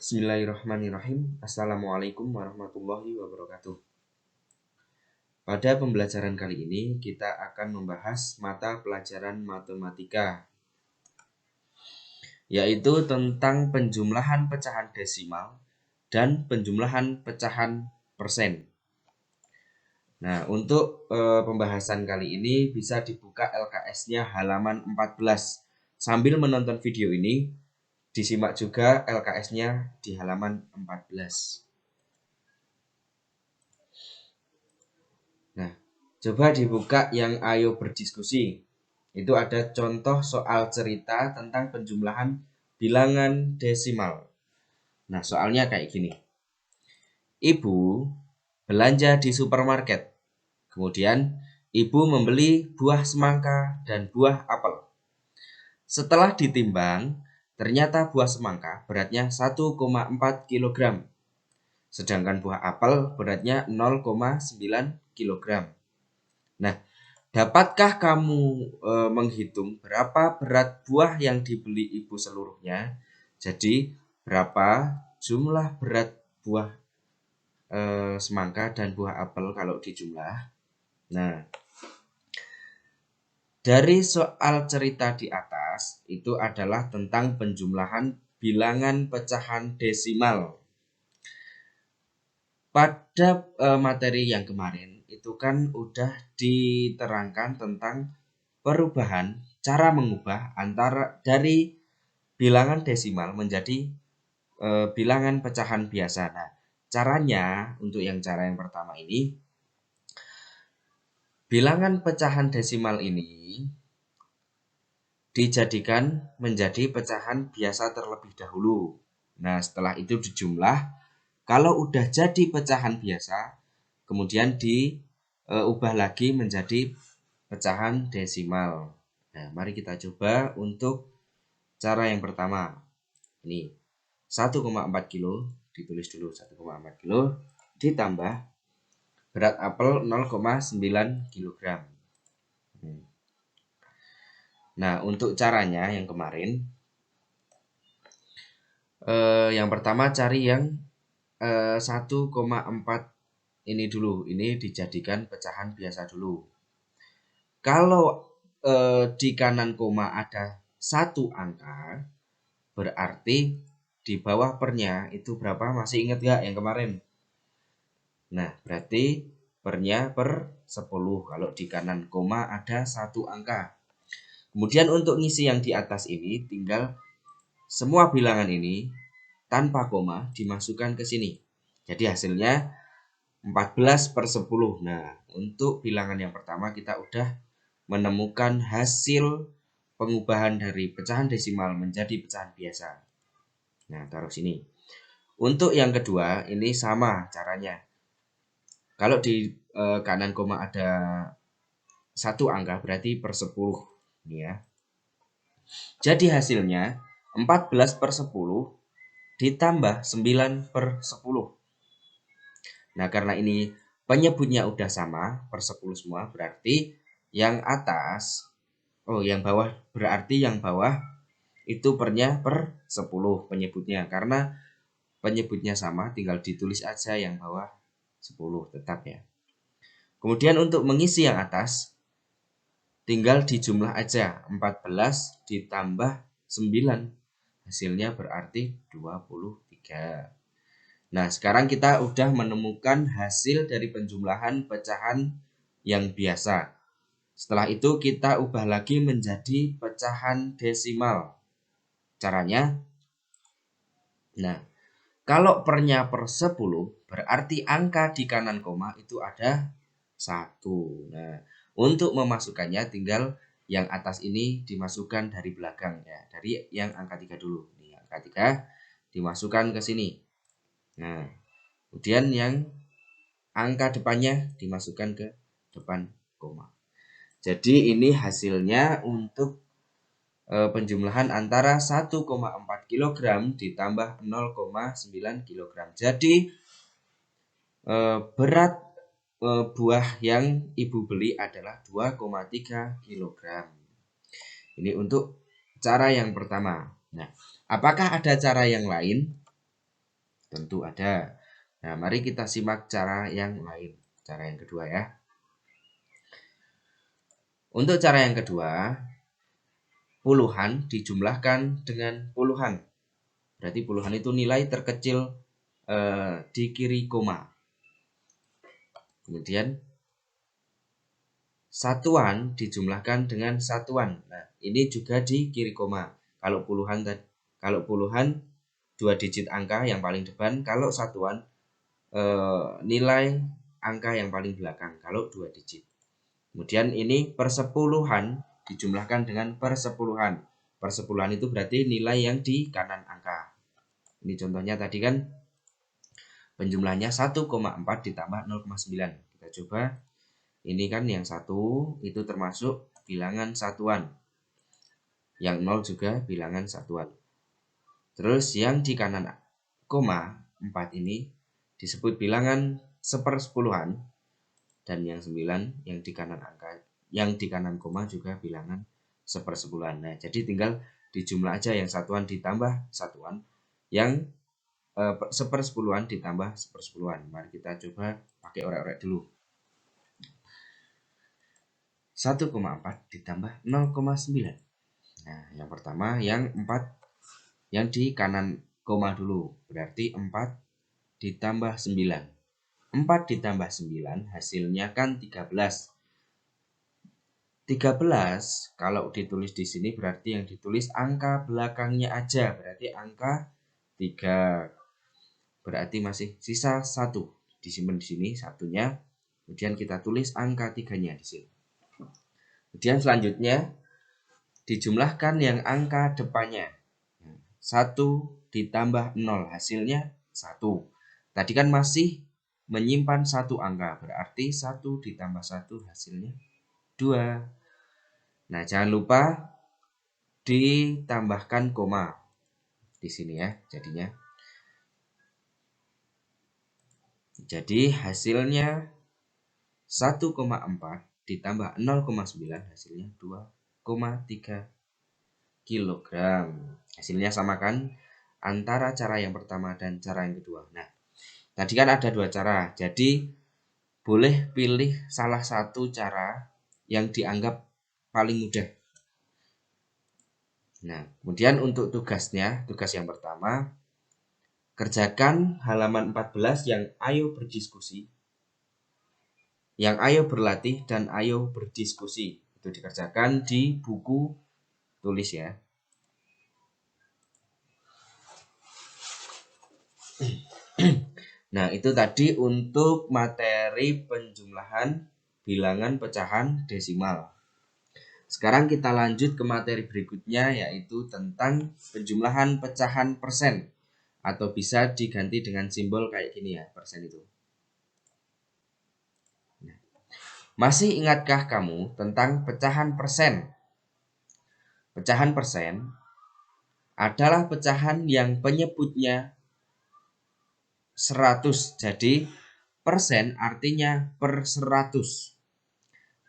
Bismillahirrahmanirrahim. Assalamualaikum warahmatullahi wabarakatuh. Pada pembelajaran kali ini kita akan membahas mata pelajaran matematika, yaitu tentang penjumlahan pecahan desimal dan penjumlahan pecahan persen. Nah, untuk pembahasan kali ini bisa dibuka LKS-nya halaman 14. Sambil menonton video ini, disimak juga LKS-nya di halaman 14. Nah, coba dibuka yang ayo berdiskusi. Itu ada contoh soal cerita tentang penjumlahan bilangan desimal. Nah, soalnya kayak gini. Ibu belanja di supermarket. Kemudian, ibu membeli buah semangka dan buah apel. Setelah ditimbang, ternyata buah semangka beratnya 1,4 kg. Sedangkan buah apel beratnya 0,9 kg. Nah, dapatkah kamu menghitung berapa berat buah yang dibeli ibu seluruhnya? Jadi, berapa jumlah berat buah semangka dan buah apel kalau dijumlah? Nah, dari soal cerita di atas itu adalah tentang penjumlahan bilangan pecahan desimal. Pada materi yang kemarin itu kan udah diterangkan tentang perubahan cara mengubah antara dari bilangan desimal menjadi bilangan pecahan biasa. Nah, caranya untuk cara yang pertama ini, bilangan pecahan desimal ini dijadikan menjadi pecahan biasa terlebih dahulu. Nah, setelah itu dijumlah. Kalau udah jadi pecahan biasa, kemudian diubah lagi menjadi pecahan desimal. Nah, mari kita coba untuk cara yang pertama. Ini 1,4 kilo, ditulis dulu 1,4 kilo ditambah berat apel 0,9 kg. Nah, untuk caranya yang kemarin, yang pertama cari yang 1,4 ini dulu. Ini dijadikan pecahan biasa dulu. Kalau di kanan koma ada satu angka, berarti di bawah pernya itu berapa? Masih ingat gak yang kemarin? Nah, berarti pernya per 10. Kalau di kanan koma ada satu angka. Kemudian untuk ngisi yang di atas ini, tinggal semua bilangan ini tanpa koma dimasukkan ke sini. Jadi hasilnya 14/10. Nah, untuk bilangan yang pertama kita udah menemukan hasil pengubahan dari pecahan desimal menjadi pecahan biasa. Nah, taruh sini. Untuk yang kedua, ini sama caranya. Kalau di kanan koma ada satu angka, berarti per 10. Ini ya. Jadi hasilnya 14/10 ditambah 9/10. Nah, karena ini penyebutnya udah sama, per 10 semua, berarti yang atas, yang bawah, berarti yang bawah itu pernya per 10 penyebutnya. Karena penyebutnya sama, tinggal ditulis aja yang bawah 10 tetap ya. Kemudian untuk mengisi yang atas, tinggal dijumlah aja 14 ditambah 9. Hasilnya berarti 23. Nah, sekarang kita udah menemukan hasil dari penjumlahan pecahan yang biasa. Setelah itu kita ubah lagi menjadi pecahan desimal. Caranya, nah, kalau pernya per 10, berarti angka di kanan koma itu ada 1. Nah, untuk memasukkannya tinggal yang atas ini dimasukkan dari belakang ya. Dari yang angka 3 dulu. Ini angka 3 dimasukkan ke sini. Nah, kemudian yang angka depannya dimasukkan ke depan koma. Jadi ini hasilnya untuk penjumlahan antara 1,4 kg ditambah 0,9 kg. Jadi berat buah yang ibu beli adalah 2,3 kg. Ini untuk cara yang pertama. Nah, apakah ada cara yang lain? Tentu ada. Nah, mari kita simak cara yang lain. Cara yang kedua ya. Untuk cara yang kedua, puluhan dijumlahkan dengan puluhan. Berarti puluhan itu nilai terkecil di kiri koma. Kemudian satuan dijumlahkan dengan satuan. Nah, ini juga di kiri koma. Kalau puluhan 2 digit angka yang paling depan, kalau satuan nilai angka yang paling belakang kalau 2 digit. Kemudian ini persepuluhan dijumlahkan dengan persepuluhan. Persepuluhan itu berarti nilai yang di kanan angka. Ini contohnya tadi kan penjumlahnya 1,4 ditambah 0,9. Kita coba. Ini kan yang 1 itu termasuk bilangan satuan. Yang 0 juga bilangan satuan. Terus yang di kanan koma 4 ini disebut bilangan sepersepuluhan. Dan yang 9 yang di kanan angka, yang di kanan koma juga bilangan sepersepuluhan. Nah, jadi tinggal dijumlah aja yang satuan ditambah satuan, yang sepersepuluhan ditambah sepersepuluhan. Mari kita coba pakai orek-orek dulu. 1,4 ditambah 0,9. Nah, yang pertama yang 4 yang di kanan koma dulu. Berarti 4 ditambah 9. 4 ditambah 9 hasilnya kan 13. 13 kalau ditulis di sini berarti yang ditulis angka belakangnya aja. Berarti angka 3. Berarti masih sisa 1. Disimpan di sini satunya. Kemudian kita tulis angka 3-nya di sini. Kemudian selanjutnya dijumlahkan yang angka depannya. 1 ditambah 0 hasilnya 1. Tadi kan masih menyimpan satu angka, berarti 1 ditambah 1 hasilnya 2. Nah, jangan lupa ditambahkan koma di sini ya jadinya. Jadi hasilnya 1,4 ditambah 0,9 hasilnya 2,3 kilogram. Hasilnya sama kan antara cara yang pertama dan cara yang kedua. Nah, tadi kan ada 2 cara. Jadi boleh pilih salah satu cara yang dianggap paling mudah. Nah, kemudian untuk tugasnya, tugas yang pertama, kerjakan halaman 14 yang ayo berdiskusi, yang ayo berlatih, dan ayo berdiskusi. Itu dikerjakan di buku tulis ya. Nah, itu tadi untuk materi penjumlahan bilangan pecahan desimal. Sekarang kita lanjut ke materi berikutnya, yaitu tentang penjumlahan pecahan persen. Atau bisa diganti dengan simbol kayak gini ya, persen itu. Nah, masih ingatkah kamu tentang pecahan persen? Pecahan persen adalah pecahan yang penyebutnya 100. Jadi persen artinya per 100.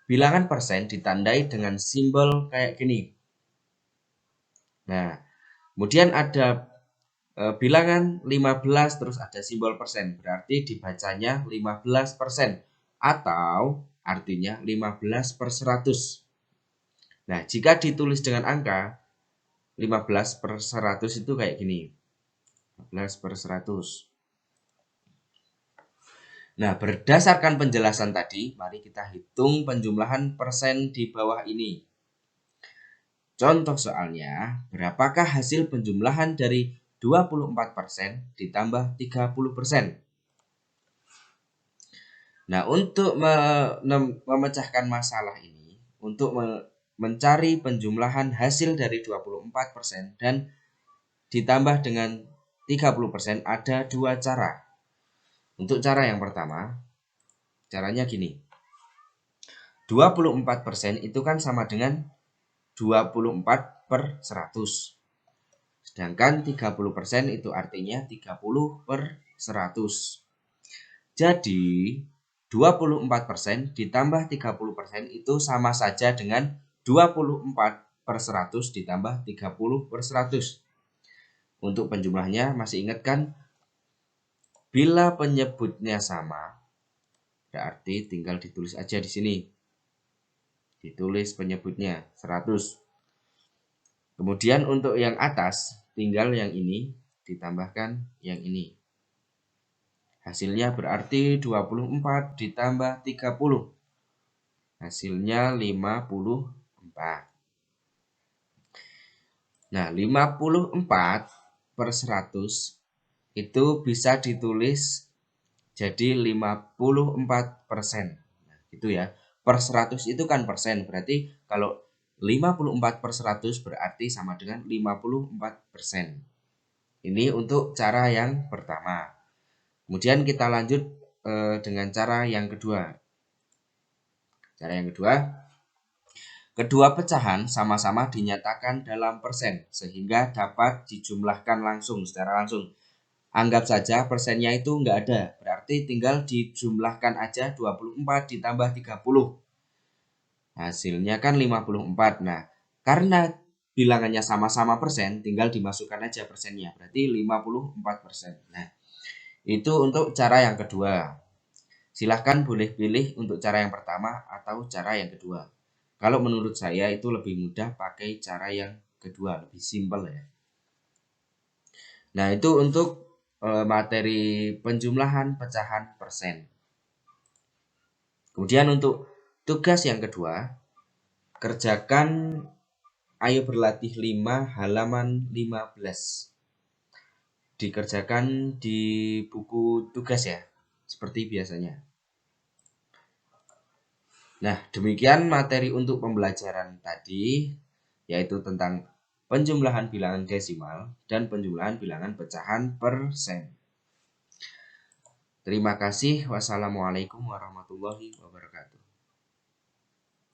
Bilangan persen ditandai dengan simbol kayak gini. Nah, kemudian ada bilangan 15 terus ada simbol persen. Berarti dibacanya 15% atau artinya 15 per 100. Nah, jika ditulis dengan angka 15 per 100 itu kayak gini. 15 per 100. Nah, berdasarkan penjelasan tadi, mari kita hitung penjumlahan persen di bawah ini. Contoh soalnya, berapakah hasil penjumlahan dari 24% ditambah 30%? Nah, untuk memecahkan masalah ini, untuk mencari penjumlahan hasil dari 24% dan ditambah dengan 30%, ada 2 cara. Untuk cara yang pertama, caranya gini. 24% itu kan sama dengan 24 per 100. Sedangkan 30% itu artinya 30 per 100. Jadi 24% ditambah 30% itu sama saja dengan 24 per 100 ditambah 30 per 100. Untuk penjumlahnya masih ingat kan? Bila penyebutnya sama, berarti tinggal ditulis aja di sini. Ditulis penyebutnya 100. Kemudian untuk yang atas, tinggal yang ini ditambahkan yang ini. Hasilnya berarti 24 ditambah 30. Hasilnya 54. Nah, 54 per 100 itu bisa ditulis jadi 54%. Nah, gitu ya. Per 100 itu kan persen, berarti kalau 54 per 100 berarti sama dengan 54%. Ini untuk cara yang pertama. Kemudian kita lanjut dengan cara yang kedua. Cara yang kedua, kedua pecahan sama-sama dinyatakan dalam persen, sehingga dapat dijumlahkan langsung, secara langsung. Anggap saja persennya itu nggak ada, berarti tinggal dijumlahkan aja 24 ditambah 30. Hasilnya kan 54. Nah, karena bilangannya sama-sama persen, tinggal dimasukkan aja persennya, berarti 54%. Nah, itu untuk cara yang kedua. Silahkan boleh pilih untuk cara yang pertama atau cara yang kedua. Kalau menurut saya itu lebih mudah pakai cara yang kedua, lebih simpel ya. Nah, itu untuk materi penjumlahan pecahan persen. Kemudian untuk tugas yang kedua, kerjakan Ayo Berlatih 5 halaman 15. Dikerjakan di buku tugas ya, seperti biasanya. Nah, demikian materi untuk pembelajaran tadi, yaitu tentang penjumlahan bilangan desimal dan penjumlahan bilangan pecahan persen. Terima kasih. Wassalamualaikum warahmatullahi wabarakatuh.